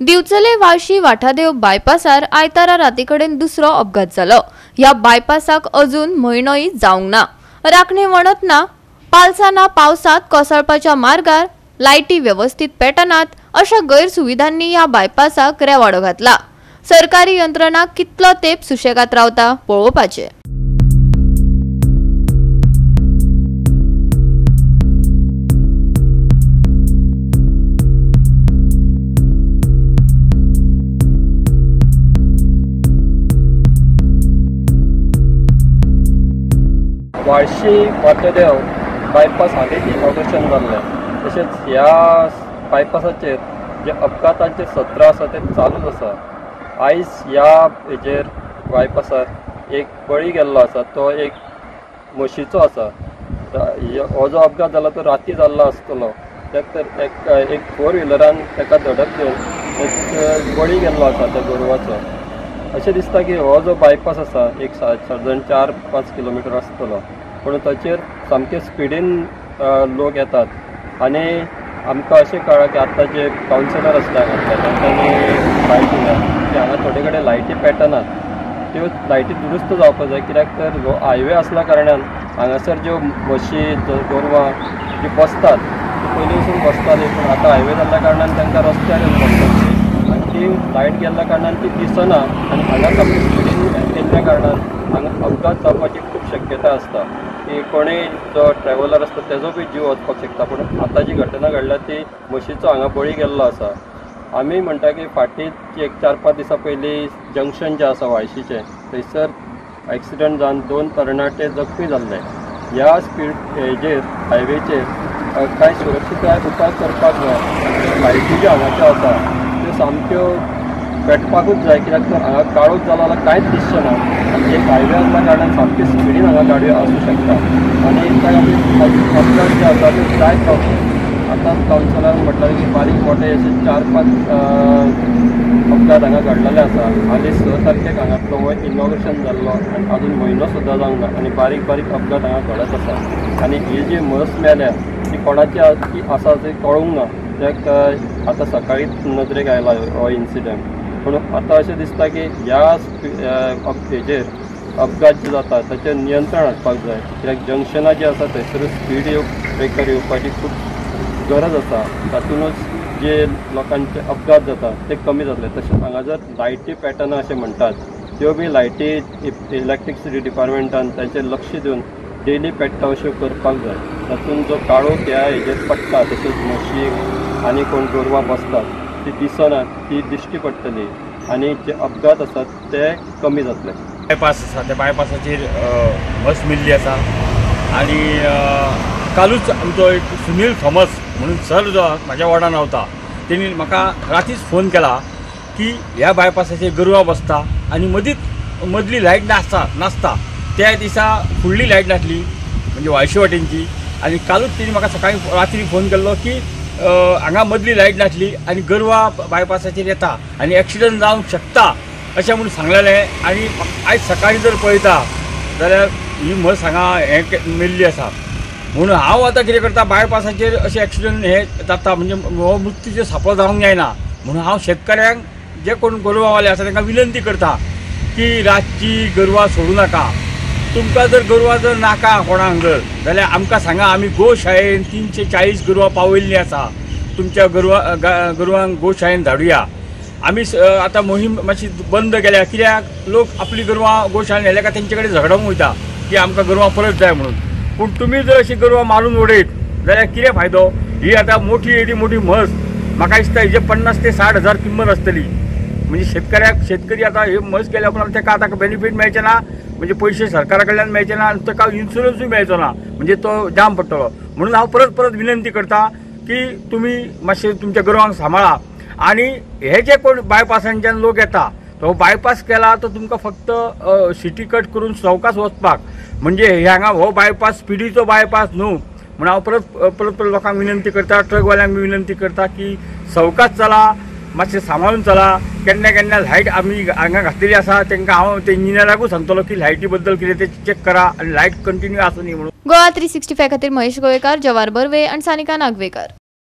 दिवचले वाळशी वाठादेव बायपासार आयतारा रातीकडेन दुसरो अपघात जालो। ह्या बायपासाक अजून म्हयनोय जावंक ना। राखणे वणत ना, पालसाना पावसात कोसळपाच्या मार्गार लायटी व्यवस्थित पेटनात अशा गैरसुविधांनी ह्या बायपासाक रेवाडो घातला। सरकारी यंत्रणा कितलो तेंप सुशेगात रावता पळोवपाचे। वाळशी वाटेदेव बायपास हालींच इनॉग्रेशन जाल्लें। तशेंच ह्या बायपासाचेर जे अपघातांचे सत्र आसा ते चालूच आसा। आयज ह्या हेजेर बायपासार एक बळी गेल्लो आसा, तो एक म्हशीचो आसा। हो जो अपघात जाला तो राती जाल्लो आसतलो। तर एक फोर व्हिलरान ताका धडक दिवन एक बळी गेल्लो आसा त्या गोरवाचो। अशें दिसता की हो जो बायपास आसा एक सादारण 4-5 किलोमीटर आसतलो, पूण ताचेर सामके स्पिडीन लोक येतात। आनी आमकां अशें कळ्ळां की आतां जे कावन्सिलर आसता तांच्यांनी लायटी की हांगा थोडे कडेन लायटी पेटनात, त्यो लायटी दुरुस्त जावपाक जाय। कित्याक तर हो हायवे आसल्या कारणान हांगासर ज्यो म्हशी गोरवां जी बसतात ती पयलीं वचून बसतालीं, पूण आतां हायवे जाल्ल्या कारणान तांकां रस्त्यार येवन बसतात आनी ती लायट गेल्ल्या कारणान ती दिसना आनी हांगा सामकी स्पिडीन केल्ल्या कारणान हांगा अपघात जावपाची खूब शक्यता आसता की कोणूय जो ट्रॅव्हलर आसता तेजो बी जीव वचपाक शकता। पूण आतां जी घटना घडल्या ती म्हशीचो हांगा बळी गेल्लो आसा। आमी म्हणटा की फाटीं एक 4-5 दिसां पयलीं जंक्शन जें आसा वाळशीचें थंयसर एक्सिडंट जावन 2 तरणाटे जखमी जाल्ले। ह्या हेजेर हायवेचेर कांय सुरक्षीताय उपाय करपाक जाय। लायटी ज्यो हांगाच्यो आसा त्यो सामक्यो पेटपाकूच जाय, कित्याक तर हांगा काळोख जाला जाल्यार कांयच दिसचें ना आनी एक हायवे आसल्या कारणान सामकी स्पिडीन हांगा गाडयो आसूं शकता आनी त्या खातीर अपघात जे आसा ते जायत रावता। आतां कावन्सिलरान म्हटलें की बारीक मोठे अशे 4-5 अपघात हांगा घडलेले आसा। हालीं 6 तारखेक हांगातलो हो इनॉग्रेशन जाल्लो आनी अजून म्हयनो सुद्दां जावंक ना आनी बारीक बारीक अपघात हांगा घडत आसा। आनी ही जी म्हस मेल्या ती कोणाची आसा ती कळूंक ना। कित्याक आतां सकाळीच नदरेक आयला हो इन्सिडंट, पूण आतां अशें दिसता की ह्या हेजेर अपघात जे जाता ताचेर नियंत्रण हाडपाक जाय। कित्याक जंक्शनां जी आसा थंयसर स्पीड ब्रेकर येवपाची खूब गरज आसा, तातूनच जे लोकांचे अपघात जाता ते कमी जातले। तशेंच हांगा जर लायटी पेटना अशें म्हणटात, त्यो बी लायटी इलेक्ट्रिसिटी डिपार्टमेंटान तांचेर लक्ष दिवन डेली पेट्टा अश्यो करपाक जाय। तातूंत जो काळोख ह्या हेजेर पडटा तशेंच म्हशीक आनी कोण गोरवां बसतात ती दिसना, ती दिश्टी पडटली आनी जे अपघात आसात ते कमी जातले। बायपास आसा त्या बायपासाचेर बस मिल्ली आसा आनी कालूच आमचो एक सुनील थॉमस म्हणून सर जो म्हाज्या वार्डान रावता तेणी म्हाका रातीच फोन केला की ह्या बायपासाचेर गोरवां बसता आनी मदली लायट नासता त्या दिसा फुडली लायट नासली म्हणजे वाळशी वाटेनची। आनी कालूच तेणी म्हाका सकाळीं रात्री फोन केल्लो की हांगा मदली लायट नासली आनी गोरवां बायपासाचेर येता आनी एक्सिडंट जावंक शकता अशें म्हणून सांगलेलें। आनी आयज सकाळीं जर पळयता जाल्यार ही म्हस हांगा मेल्ली आसा। म्हणून हांव आतां कितें करता, बायपासाचेर अशें एक्सिडंट हे जाता म्हणजे हो मृत्यूचेर सापळो जावंक जायना म्हणून हांव शेतकऱ्यांक जे कोण गोरवांवाले आसा तांकां विनंती करता की रातची गोरवां सोडूं नाका। तुमकां जर गोरवां जर नाका कोणाक जर जाल्यार आमकां सांगा, आमी गोशाळेन 340 गोरवां पावयल्लीं आसा। तुमच्या गोरवांक गोशाळेन धाडुया। आमी आतां मोहीम मातशी बंद केल्या, कित्याक लोक आपली गोरवां गोशाळेन व्हेल्या काय तेंचे कडेन झगडोंक वयता की आमकां गोरवां परत जाय म्हणून। पूण तुमी जर अशी गोरवां मारून उडयत जाल्यार कितें फायदो। ही आतां मोठी म्हस म्हाका दिसता हेजे 50 ते 60 हजार किंमत आसतली। म्हणजे शेतकरी आतां हे म्हस केल्या उपरांत ताका आतां बेनिफीट मेळचें ना, म्हणजे पयशे सरकारा कडल्यान मेळचे ना आनी ताका इन्शुरन्सूय मेळचो ना, म्हणजे तो जाम पडटलो। म्हणून हांव परत विनंती करता की तुमी मातशे तुमच्या गोरवांक सांबाळा। आनी हे जे कोण बायपासांच्यान लोक येता तो बायपास केला तो तुमकां फक्त सिटी कट करून चौकास वचपाक, म्हणजे हांगा हो बायपास स्पिडीचो बायपास न्हू। म्हणून हांव परत लोकांक विनंती करता, ट्रकवाल्यांक विनंती करता की चौकास चला, मातशें सांबाळून चला। केन्ना लायट आमी हांगा घातलेली आसा, तांकां हांव ते इंजिनियराकूय सांगतलो की लायटी बद्दल कितें ते चेक करा आनी लायट कंटिन्यू आसूं न्ही म्हणून। गोवा 365 खातीर महेश गोवेकार, जवार बर्वे आनी सानिका नागवेकर।